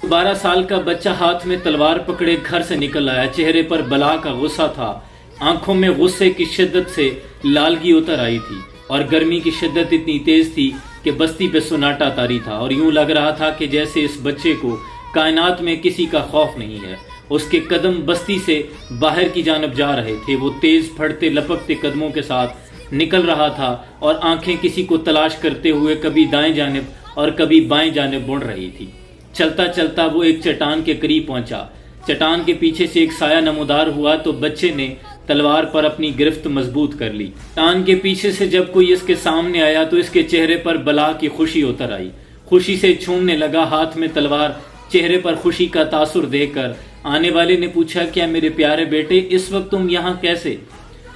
12 साल का बच्चा हाथ में तलवार पकड़े घर से निकल आया। चेहरे पर बला का गुस्सा था, आंखों में गुस्से की शिद्दत से लालगी उतर आई थी और गर्मी की शिद्दत इतनी तेज थी कि बस्ती पे सुनाटा तारी था और यूं लग रहा था कि जैसे इस बच्चे को कायनात में किसी का खौफ नहीं है। उसके कदम बस्ती से बाहर की जानब जा रहे थे। वो तेज फड़ते लपकते कदमों के साथ निकल रहा था और आंखें किसी को तलाश करते हुए कभी दाएं जानिब और कभी बाएं जानिब मुड़ रही थी। चलता चलता वो एक चट्टान के करीब पहुंचा। चट्टान के पीछे से एक साया नमूदार हुआ तो बच्चे ने तलवार पर अपनी गिरफ्त मजबूत कर ली। चट्टान के पीछे से जब कोई इसके सामने आया तो इसके चेहरे पर बला की खुशी उतर आई। खुशी से छूमने लगा हाथ में तलवार। चेहरे पर खुशी का तासुर देखकर आने वाले ने पूछा, क्या मेरे प्यारे बेटे इस वक्त तुम यहाँ कैसे?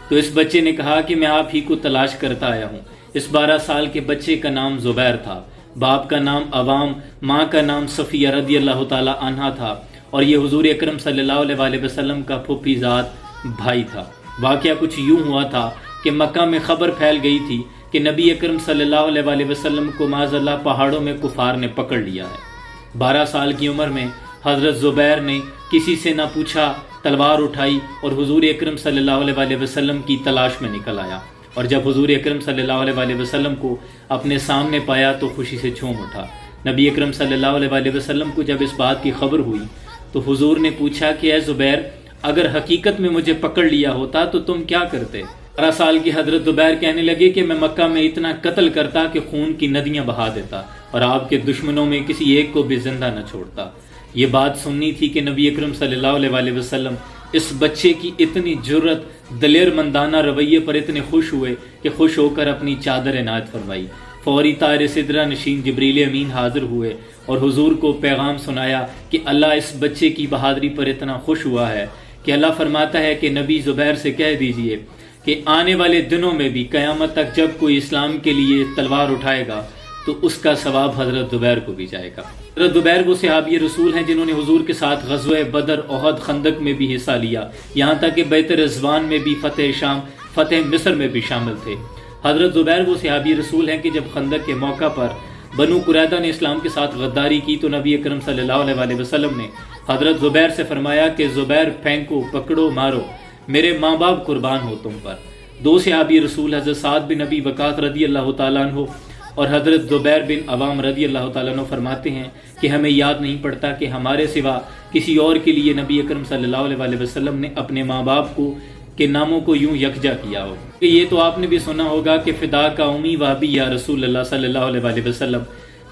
तो इस बच्चे ने कहा कि मैं आप ही को तलाश करता आया हूँ। इस 12 साल के बच्चे का नाम जुबैर था। बाप का नाम अवाम, माँ का नाम सफिया रदी अल्लाह ताला अन्हा था और ये हुजूर अकरम सल्लल्लाहु अलैहि वसल्लम का फूफीजाद भाई था। वाकया कुछ यूं हुआ था कि मक्का में खबर फैल गई थी कि नबी अकरम सल्लल्लाहु अलैहि वसल्लम को माज़अल्लाह पहाड़ों में कुफार ने पकड़ लिया है। 12 साल की उम्र में हजरत जुबैर ने किसी से न पूछा तलवार उठाई और हुजूर अकरम सल्लल्लाहु अलैहि वसल्लम की तलाश में निकल आया। और जब हुजूर अकरम सल्लल्लाहु अलैहि वसल्लम को अपने सामने पाया तो खुशी से झूम उठा। नबी अकरम सल्लल्लाहु अलैहि वसल्लम को जब इस बात की खबर हुई तो हुजूर ने पूछा कि ऐ जुबैर, अगर हकीकत में मुझे पकड़ लिया होता तो तुम क्या करते? 12 साल की हजरत जुबैर कहने लगे कि मैं मक्का में इतना कत्ल करता कि खून की नदियां बहा देता और आपके दुश्मनों में किसी एक को भी जिंदा न छोड़ता। ये बात सुननी थी कि नबी अकरम सल्लल्लाहु अलैहि वसल्लम इस बच्चे की इतनी जुर्रत, दलेर मंदाना रवैये पर इतने खुश हुए कि खुश होकर अपनी चादर इनायत फरमाई। फौरी तार सिदरा नशीन जिब्रील अमीन हाजिर हुए और हुजूर को पैगाम सुनाया कि अल्लाह इस बच्चे की बहादुरी पर इतना खुश हुआ है कि अल्लाह फरमाता है कि नबी जुबैर से कह दीजिए कि आने वाले दिनों में भी क़यामत तक जब कोई इस्लाम के लिए तलवार उठाएगा तो उसका सवाब हजरत जुबैर को भी जाएगा। हजरत जुबैर वो सहाबी रसूल हैं जिन्होंने हुजूर के साथ ग़ज़वे बदर, ओहद, खंदक में भी हिस्सा लिया, यहाँ तक कि बैत रिज़वान में भी, फतेह शाम, फतेह मिस्र में भी शामिल थे। हजरत जुबैर वो सहाबी रसूल हैं कि जब खंदक के मौका पर बनु कुरैदा ने इस्लाम के साथ गद्दारी की तो नबी अकरम सल्लल्लाहु अलैहि वसल्लम ने हजरत जुबैर से फरमाया कि जुबैर फेंको, पकड़ो, मारो, मेरे माँ बाप कुर्बान हो तुम पर। 2 सहाबी रसूल हजरत साद बिन नबी वक़ास रदी अल्लाह तआला अन्हु और हजरत जुबैर बिन अवाम रदी अल्लाह तआला अन्हु फरमाते हैं कि हमें याद नहीं पड़ता कि हमारे सिवा किसी और के लिए नबी अकरम सल्लल्लाहु अलैहि वसल्लम ने अपने माँ बाप को के नामों को यूं यकजा किया हो। ये तो आपने भी सुना होगा कि फिदा का उम्मी वाबी या रसूल अल्लाह सल्लल्लाहु अलैहि वसल्लम।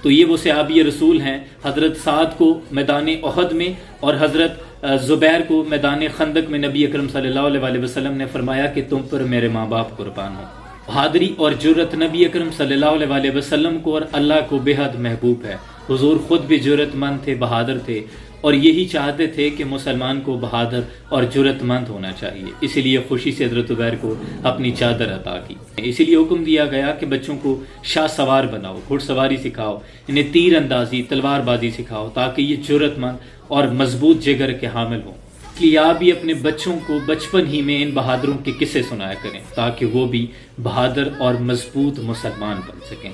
तो ये वो सहाबी रसूल हैं। हजरत साद को मैदान ओहद में और हजरत जुबैर को मैदान खंदक में नबी अकरम सल्लल्लाहु अलैहि वसल्लम ने फरमाया कि तुम पर मेरे माँ बाप कुर्बान हो। बहादुरी और जुर्रत नबी अकरम सल्लल्लाहु अलैहि वसल्लम को और अल्लाह को बेहद महबूब है। हुजूर खुद भी जुर्रतमंद थे, बहादुर थे और यही चाहते थे कि मुसलमान को बहादुर और जुर्रतमंद होना चाहिए। इसीलिए खुशी से हजरत जुबैर को अपनी चादर अता की। इसीलिए हुक्म दिया गया कि बच्चों को शाह सवार बनाओ, घुड़सवारी सिखाओ, इन्हें तीर अंदाजी, तलवारबाजी सिखाओ ताकि ये जुर्रतमंद और मजबूत जिगर के हामिल हों। इसलिए आप भी अपने बच्चों को बचपन ही में इन बहादुरों के किस्से सुनाया करें ताकि वो भी बहादुर और मजबूत मुसलमान बन सकें।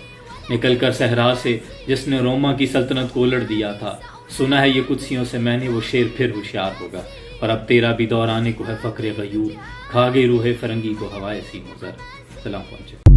निकल कर सहरा से जिसने रोमा की सल्तनत को उलट दिया था, सुना है ये कुदसियों से मैंने, वो शेर फिर होशियार होगा। और अब तेरा भी दौर आने को है फ़क्र गयूर, खा गई रूहे फरंगी को हवाए सी मुज़र। सलाम पहुँचे।